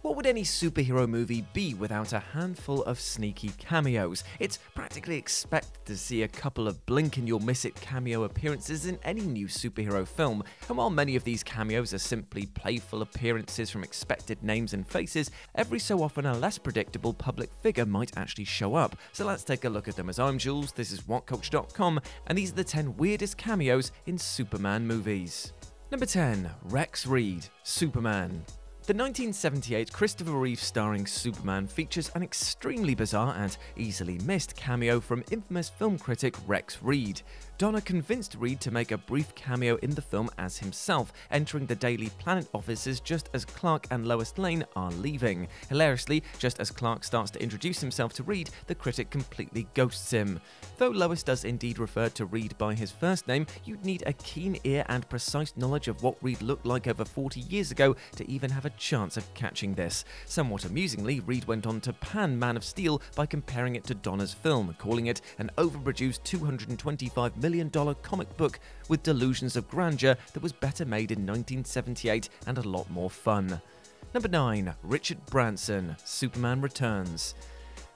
What would any superhero movie be without a handful of sneaky cameos? It's practically expected to see a couple of blink-and-you'll-miss-it cameo appearances in any new superhero film, and while many of these cameos are simply playful appearances from expected names and faces, every so often a less predictable public figure might actually show up. So let's take a look at them. As I'm Jules, this is WhatCulture.com, and these are the 10 weirdest cameos in Superman movies. Number 10. Rex Reed, Superman. The 1978 Christopher Reeve starring Superman features an extremely bizarre and easily missed cameo from infamous film critic Rex Reed. Donner convinced Reed to make a brief cameo in the film as himself, entering the Daily Planet offices just as Clark and Lois Lane are leaving. Hilariously, just as Clark starts to introduce himself to Reed, the critic completely ghosts him. Though Lois does indeed refer to Reed by his first name, you'd need a keen ear and precise knowledge of what Reed looked like over 40 years ago to even have a chance of catching this. Somewhat amusingly, Reed went on to pan Man of Steel by comparing it to Donner's film, calling it an overproduced $225 million comic book with delusions of grandeur that was better made in 1978 and a lot more fun. Number 9. Richard Branson, Superman Returns.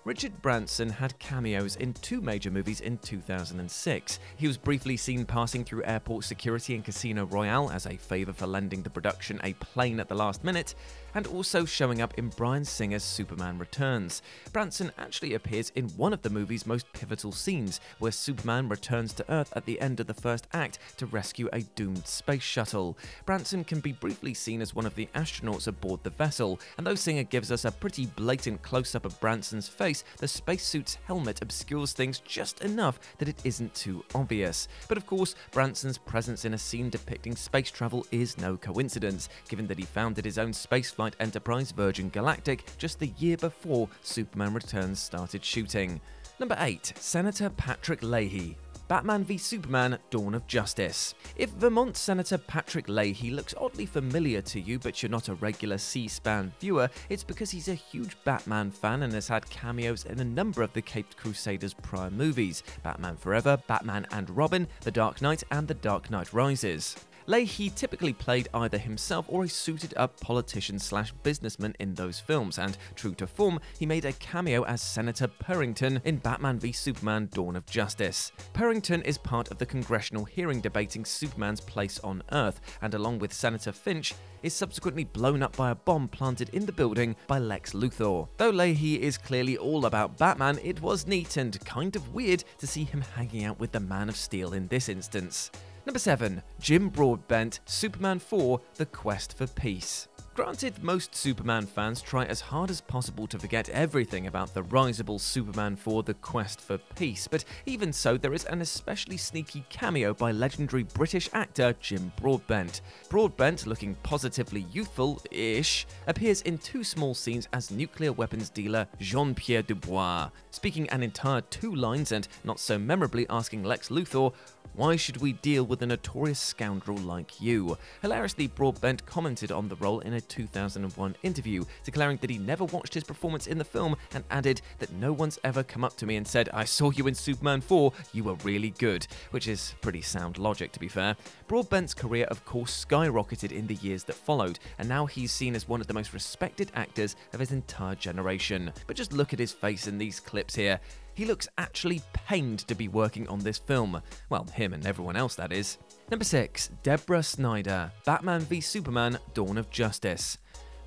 Richard Branson had cameos in 2 major movies in 2006. He was briefly seen passing through airport security in Casino Royale as a favour for lending the production a plane at the last minute, and also showing up in Bryan Singer's Superman Returns. Branson actually appears in one of the movie's most pivotal scenes, where Superman returns to Earth at the end of the first act to rescue a doomed space shuttle. Branson can be briefly seen as one of the astronauts aboard the vessel, and though Singer gives us a pretty blatant close-up of Branson's face, the spacesuit's helmet obscures things just enough that it isn't too obvious. But of course, Branson's presence in a scene depicting space travel is no coincidence, given that he founded his own spaceflight enterprise Virgin Galactic just the year before Superman Returns started shooting. Number 8. Senator Patrick Leahy, Batman v Superman: Dawn of Justice. If Vermont Senator Patrick Leahy looks oddly familiar to you but you're not a regular C-SPAN viewer, it's because he's a huge Batman fan and has had cameos in a number of the Caped Crusaders' prior movies: Batman Forever, Batman and Robin, The Dark Knight, and The Dark Knight Rises. Leahy typically played either himself or a suited-up politician/businessman in those films, and true to form, he made a cameo as Senator Purrington in Batman v Superman: Dawn of Justice. Purrington is part of the congressional hearing debating Superman's place on Earth, and along with Senator Finch, is subsequently blown up by a bomb planted in the building by Lex Luthor. Though Leahy is clearly all about Batman, it was neat and kind of weird to see him hanging out with the Man of Steel in this instance. Number 7. Jim Broadbent, Superman 4: The Quest for Peace. Granted, most Superman fans try as hard as possible to forget everything about the risible Superman 4: The Quest for Peace, but even so, there is an especially sneaky cameo by legendary British actor Jim Broadbent. Broadbent, looking positively youthful-ish, appears in 2 small scenes as nuclear weapons dealer Jean-Pierre Dubois, speaking an entire 2 lines and not so memorably asking Lex Luthor, "Why should we deal with a notorious scoundrel like you?" Hilariously, Broadbent commented on the role in a 2001 interview, declaring that he never watched his performance in the film and added that no one's ever come up to me and said, "I saw you in Superman 4, you were really good," which is pretty sound logic, to be fair. Broadbent's career of course skyrocketed in the years that followed, and now he's seen as one of the most respected actors of his entire generation. But just look at his face in these clips here. He looks actually pained to be working on this film. Well, him and everyone else, that is. Number 6. Deborah Snyder, Batman v Superman: Dawn of Justice.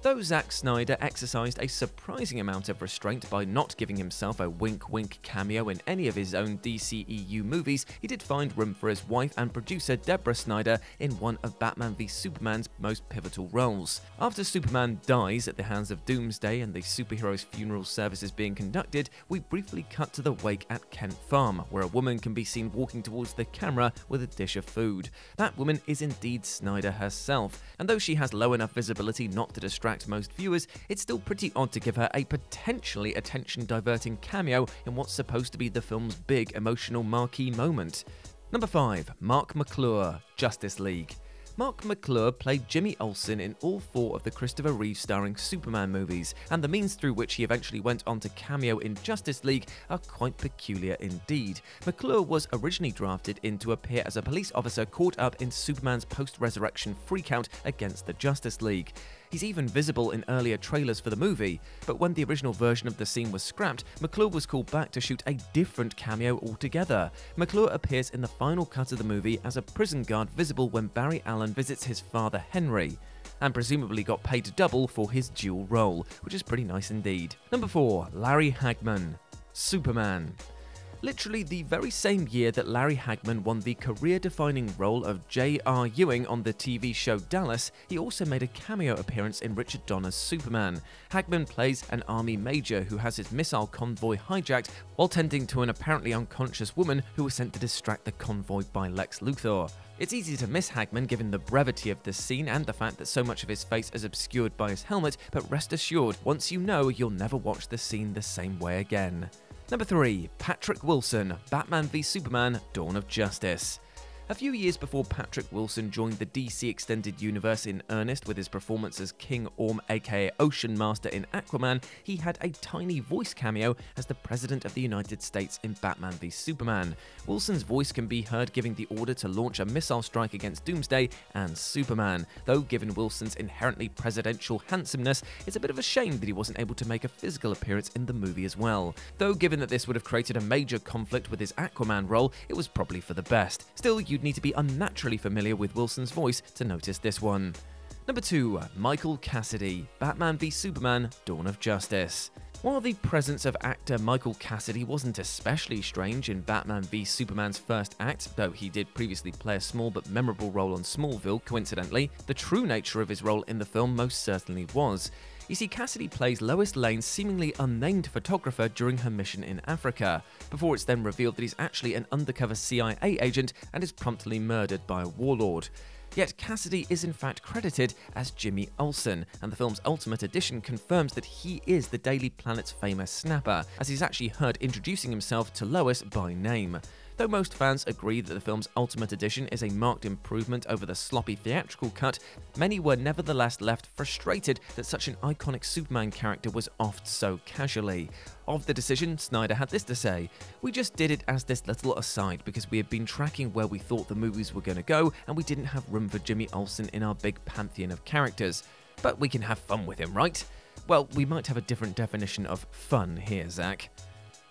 Though Zack Snyder exercised a surprising amount of restraint by not giving himself a wink-wink cameo in any of his own DCEU movies, he did find room for his wife and producer Deborah Snyder in one of Batman v Superman's most pivotal roles. After Superman dies at the hands of Doomsday and the superhero's funeral service is being conducted, we briefly cut to the wake at Kent Farm, where a woman can be seen walking towards the camera with a dish of food. That woman is indeed Snyder herself, and though she has low enough visibility not to distract most viewers, it's still pretty odd to give her a potentially attention-diverting cameo in what's supposed to be the film's big emotional marquee moment. Number 5. Mark McClure, Justice League. Mark McClure played Jimmy Olsen in all 4 of the Christopher Reeve starring Superman movies, and the means through which he eventually went on to cameo in Justice League are quite peculiar indeed. McClure was originally drafted in to appear as a police officer caught up in Superman's post-resurrection freakout against the Justice League. He's even visible in earlier trailers for the movie, but when the original version of the scene was scrapped, MCCLURE was called back to shoot a different cameo altogether. MCCLURE appears in the final cut of the movie as a prison guard visible when Barry Allen visits his father Henry, and presumably got paid double for his dual role, which is pretty nice indeed. Number 4. Larry Hagman, Superman. Literally the very same year that Larry Hagman won the career-defining role of J.R. Ewing on the TV show Dallas, he also made a cameo appearance in Richard Donner's Superman. Hagman plays an army major who has his missile convoy hijacked while tending to an apparently unconscious woman who was sent to distract the convoy by Lex Luthor. It's easy to miss Hagman given the brevity of this scene and the fact that so much of his face is obscured by his helmet, but rest assured, once you know, you'll never watch the scene the same way again. Number 3. Patrick Wilson, Batman v Superman: Dawn of Justice. A few years before Patrick Wilson joined the DC Extended Universe in earnest with his performance as King Orm aka Ocean Master in Aquaman, he had a tiny voice cameo as the President of the United States in Batman v Superman. Wilson's voice can be heard giving the order to launch a missile strike against Doomsday and Superman, though given Wilson's inherently presidential handsomeness, it's a bit of a shame that he wasn't able to make a physical appearance in the movie as well. Though given that this would have created a major conflict with his Aquaman role, it was probably for the best. Still, you'd need to be unnaturally familiar with Wilson's voice to notice this one. Number 2. Michael Cassidy, Batman v Superman: Dawn of Justice. While the presence of actor Michael Cassidy wasn't especially strange in Batman v Superman's first act, though he did previously play a small but memorable role on Smallville, coincidentally, the true nature of his role in the film most certainly was. You see, Cassidy plays Lois Lane's seemingly unnamed photographer during her mission in Africa, before it's then revealed that he's actually an undercover CIA agent and is promptly murdered by a warlord. Yet Cassidy is in fact credited as Jimmy Olsen, and the film's Ultimate Edition confirms that he is the Daily Planet's famous snapper, as he's actually heard introducing himself to Lois by name. Though most fans agree that the film's Ultimate Edition is a marked improvement over the sloppy theatrical cut, many were nevertheless left frustrated that such an iconic Superman character was offed so casually. Of the decision, Snyder had this to say: "We just did it as this little aside because we had been tracking where we thought the movies were going to go and we didn't have room for Jimmy Olsen in our big pantheon of characters. But we can have fun with him, right?" Well, we might have a different definition of fun here, Zach.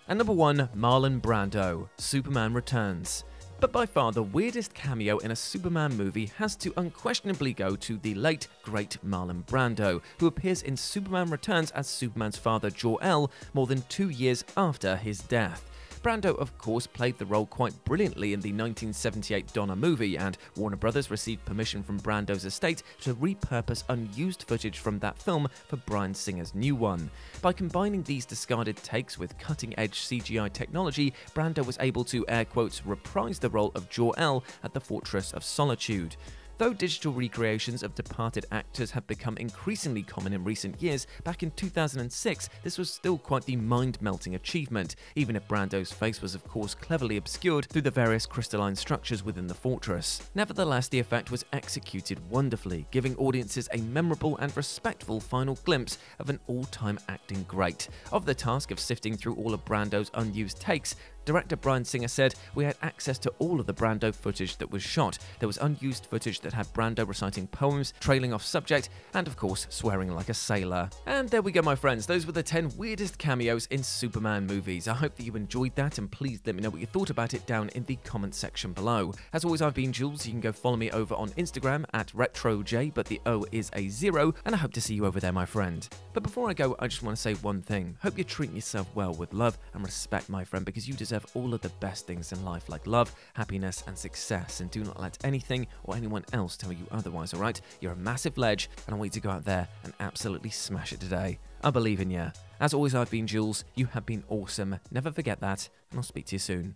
And number 1, Marlon Brando, Superman Returns. But by far the weirdest cameo in a Superman movie has to unquestionably go to the late, great Marlon Brando, who appears in Superman Returns as Superman's father Jor-El more than 2 years after his death. Brando, of course, played the role quite brilliantly in the 1978 Donner movie, and Warner Brothers received permission from Brando's estate to repurpose unused footage from that film for Bryan Singer's new one. By combining these discarded takes with cutting-edge CGI technology, Brando was able to, air quotes, reprise the role of Jor-El at the Fortress of Solitude. Though digital recreations of departed actors have become increasingly common in recent years, back in 2006 this was still quite the mind-melting achievement, even if Brando's face was of course cleverly obscured through the various crystalline structures within the fortress. Nevertheless, the effect was executed wonderfully, giving audiences a memorable and respectful final glimpse of an all-time acting great. Of the task of sifting through all of Brando's unused takes, director Bryan Singer said, "We had access to all of the Brando footage that was shot. There was unused footage that had Brando reciting poems, trailing off subject, and of course swearing like a sailor." And there we go, my friends. Those were the 10 weirdest cameos in Superman movies. I hope that you enjoyed that, and please let me know what you thought about it down in the comment section below. As always, I've been Jules. You can go follow me over on Instagram at RetroJ, but the O is a 0, and I hope to see you over there, my friend. But before I go, I just want to say one thing. Hope you're treating yourself well with love and respect, my friend, because you deserve all of the best things in life, like love, happiness, and success, and do not let anything or anyone else tell you otherwise, alright? You're a massive ledge, and I want you to go out there and absolutely smash it today. I believe in you. As always, I've been Jules. You have been awesome. Never forget that, and I'll speak to you soon.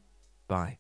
Bye.